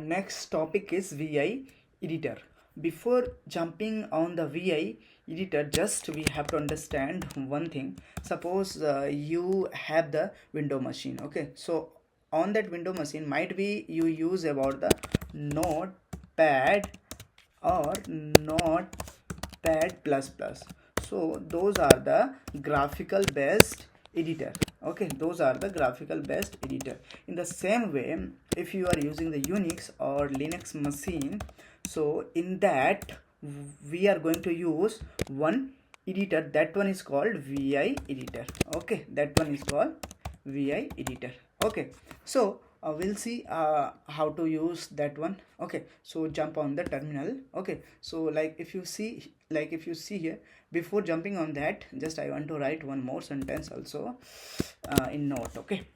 Next topic is VI editor. Before jumping on the VI editor, just we have to understand one thing. Suppose you have the window machine. Okay, so on that window machine might be you use about the notepad or notepad plus plus. So those are the graphical based editor. Okay, those are the graphical based editor. In the same way, if you are using the Unix or Linux machine, so in that we are going to use one editor. That one is called VI editor. Okay, that one is called VI editor. Okay, so we'll see how to use that one. Okay, so jump on the terminal. Okay, so if you see here, before jumping on that, just I want to write one more sentence also in note. Okay,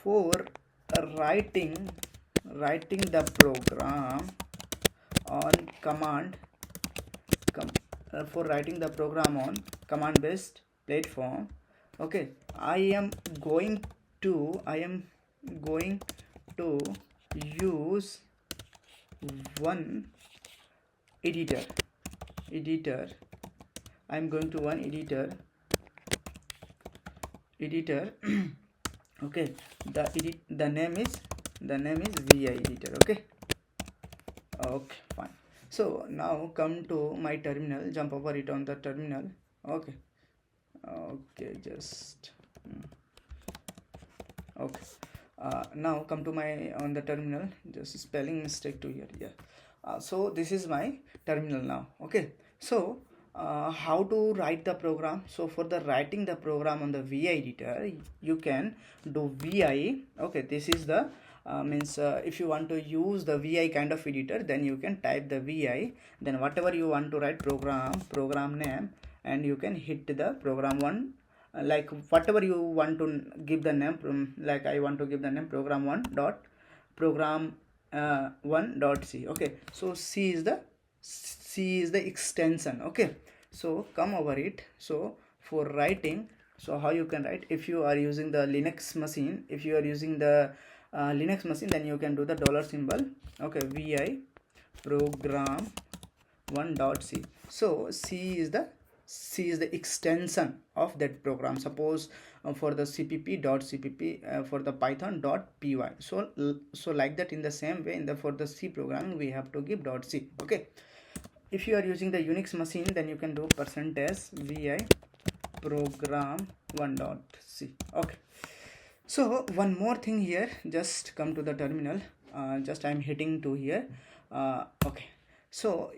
for writing the program on for writing the program on command based platform. Okay, I am going to use one editor. I'm going to one editor. Okay, the name is VI editor. Okay, fine. So now come to my terminal, jump over it on the terminal. Okay, just okay. Now come to my on the terminal, just spelling mistake to here. Yeah, so this is my terminal now. Okay, so how to write the program? So for the writing the program on the VI editor, you can do VI. Okay, this is the if you want to use the VI kind of editor, then you can type the VI, then whatever you want to write program name, and you can hit the program one, like whatever you want to give the name. Like I want to give the name program one dot c. Okay, so C is the extension. Okay, so come over it. So for writing, so how you can write, if you are using the Linux machine, then you can do the dollar symbol. Okay, VI program 1.c. so C is the extension of that program. Suppose for the cpp.cpp, for the python.py. So like that, in the same way, for the C programming we have to give .c. Okay, if you are using the Unix machine, then you can do %vi program 1.c. Okay, so one more thing here, just come to the terminal. Just I'm hitting to here. Okay, so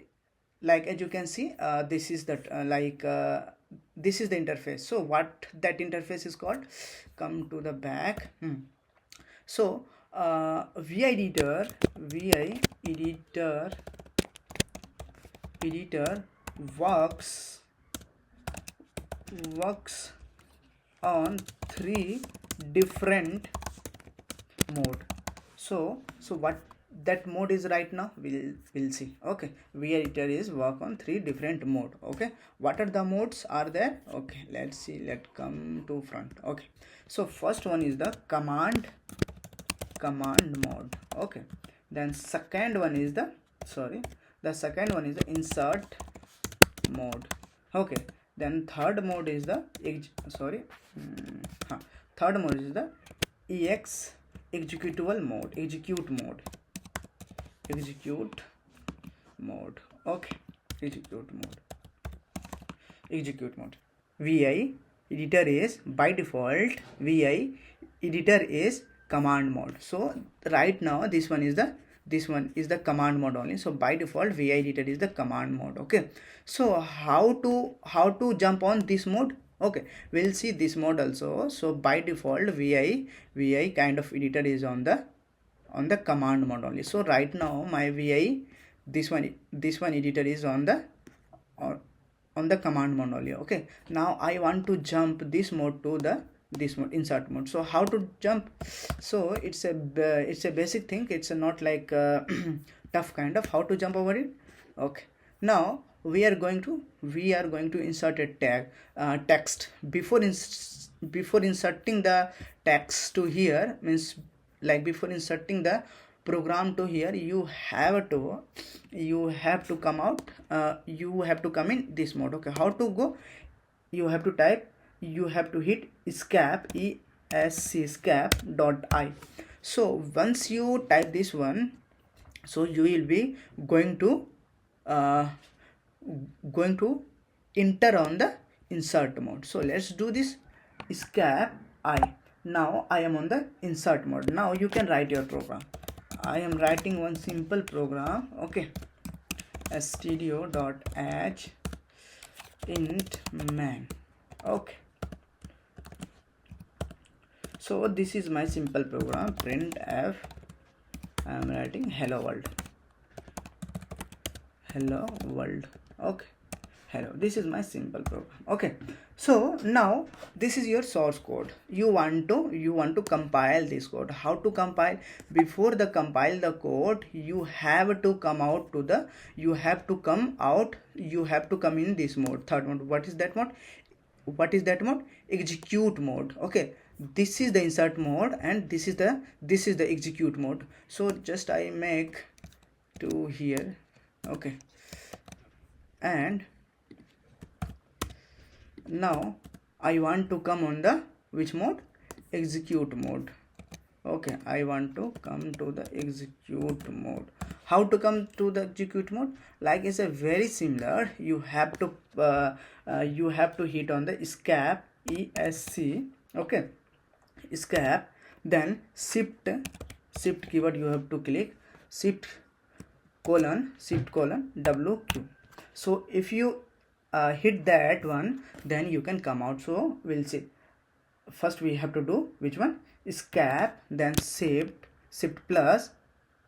like as you can see, this is that this is the interface. So what that interface is called, come to the back. So VI editor works on 3 different mode. So what that mode is right now, we'll see. Okay, VI editor is work on 3 different mode. Okay, what are the modes are there? Okay, let's see. Let's come to front. Okay, so first one is the command mode. Okay, then second one is the insert mode. Okay, then third mode is the executable mode. Execute mode. Okay, execute mode. VI editor is, by default, VI editor is command mode. So right now this one is the command mode only. So by default VI editor is the command mode. Okay, so how to jump on this mode? Okay, we'll see this mode also. So by default VI kind of editor is on the command mode only. So right now my VI, this one editor is on the command mode only. Okay, now I want to jump this mode to this mode, insert mode. So how to jump? So it's a basic thing. It's not like tough kind of how to jump over it. Okay, now we are going to insert a text. Before inserting the text to here, means like before inserting the program to here, you have to come out, you have to come in this mode. Okay, how to go? You have to type, you have to hit escape, escape dot I. so once you type this one, so you will be going to uh, enter on the insert mode. So let's do this. Escape I. Now I am on the insert mode. Now you can write your program. I am writing one simple program. Okay, stdio.h int man. Okay, so this is my simple program. Printf, I am writing hello world. Hello world. Okay, hello. This is my simple program. Okay, so now this is your source code. You want to compile this code. How to compile? Before the compile the code, you have to come out to the, you have to come in this mode, third mode. What is that mode? Execute mode. Okay, this is the insert mode and this is the execute mode. So just I make to here. Okay, and now I want to come on the which mode? Execute mode. Okay, I want to come to the execute mode. How to come to the execute mode? Like it's a very similar. You have to hit on the escape, esc. Okay, escape, then shift keyword you have to click, shift colon WQ. so if you hit that one, then you can come out. So we'll see. First we have to do which one? Escape, then shift plus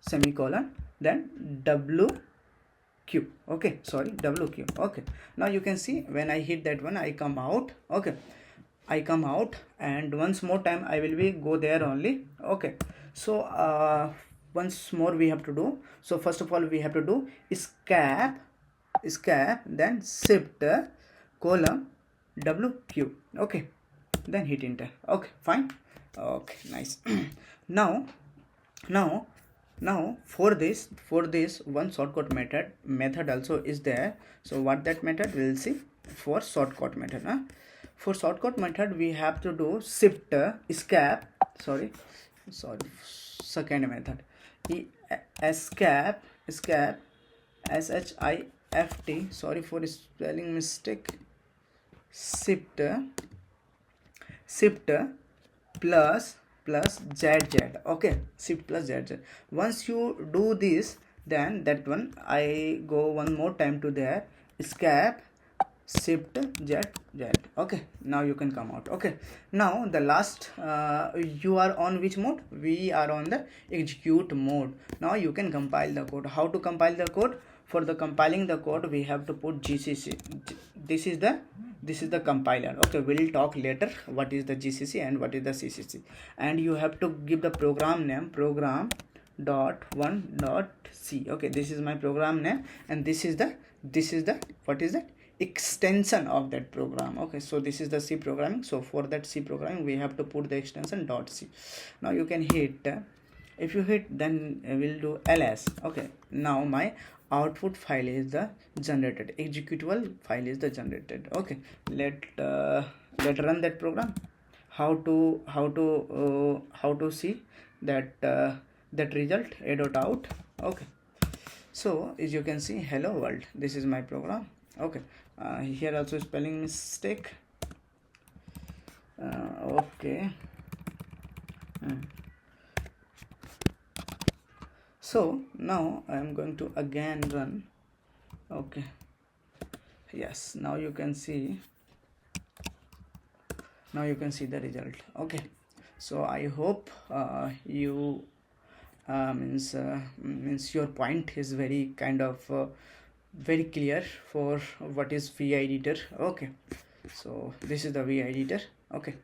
semicolon, then WQ. Okay, sorry, WQ. Okay, now you can see when I hit that one, I come out. Okay, I come out, and once more time I will be go there only. Okay, so once more we have to do. So first of all we have to do escape, then shift colon WQ. Okay, then hit enter. Okay, fine. Okay, nice. now for this one shortcut method also is there. So what that method, we'll see. For shortcut method, for shortcut method we have to do shift escape, second method, escape shift, sorry for spelling mistake, shift plus zz. Okay, shift plus zz. Once you do this, then that one I go one more time to there, escape shift zz. Okay, now you can come out. Okay, now the last, you are on which mode? We are on the execute mode. Now you can compile the code. How to compile the code? For the compiling the code, we have to put GCC. This is the compiler. Okay, we'll talk later what is the GCC and what is the CCC. And you have to give the program name, program.1.c. okay, this is my program name, and this is the what is that? Extension of that program. Okay, so this is the C programming. So for that C programming we have to put the extension .c. Now you can hit, if you hit, then we'll do ls. Okay, now my output file is the generated, executable file is the generated. Okay, let run that program. How to see that result, a.out. Okay, so as you can see, hello world, this is my program. Okay, here also spelling mistake. Okay, so now I am going to again run. Okay, yes, now you can see the result. Okay, so I hope you means your point is very kind of very clear for what is VI editor. Okay, so this is the VI editor. Okay,